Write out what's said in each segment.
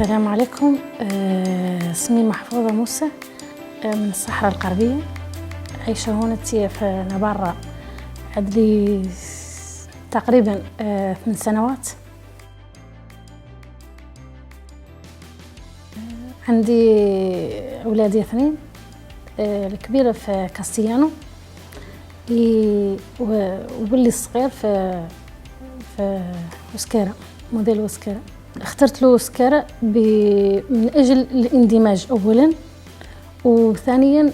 السلام عليكم. اسمي محفوظة موسى، من الصحراء الغربية، عايشة هنا في نبارة عدلي تقريبا 8 سنوات. عندي أولادي 2، الكبيرة في كاستيانو وبلي الصغير في وسكارة، موديل وسكارة. اخترت له وسكارة من أجل الاندماج أولا، وثانيا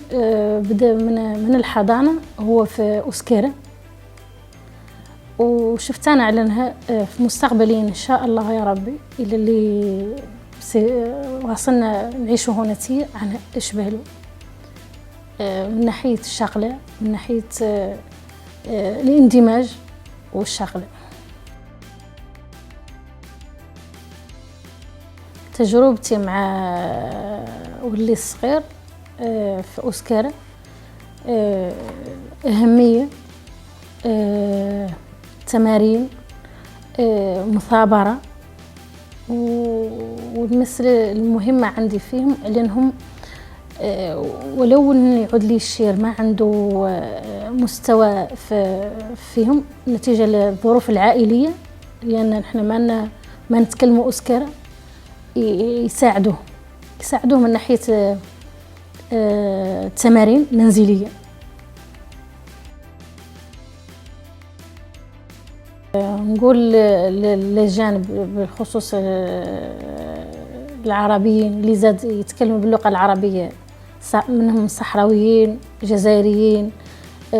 بدأ من الحضانة هو في وسكارة، وشفت أنا أعلنها في مستقبلين إن شاء الله يا ربي إلى اللي وصلنا نعيشه هنا عن إشبه له، من ناحية الشغلة، من ناحية الاندماج والشغلة. تجربتي مع ولي الصغير في وسكارة أهمية، تمارين، مثابرة، والمسألة المهمة عندي فيهم لأنهم ولو أن يعود لي الشير ما عنده مستوى فيهم نتيجة للظروف العائلية، لأن نحن ما نتكلموا وسكارة، يساعدوه من ناحية تمارين منزلية. نقول للجانب بالخصوص العربيين اللي زاد يتكلموا باللغة العربية، منهم صحراويين، جزائريين،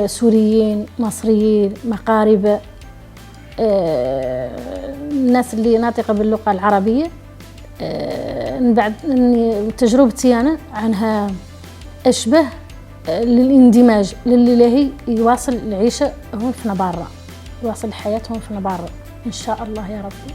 سوريين، مصريين، مغاربة، الناس اللي ناطقة باللغة العربية. من بعد تجربتي أنا عنها أشبه للاندماج للي هي يواصل العيشة هون في نبارة، يواصل حياتهم في نبارة إن شاء الله يا ربي.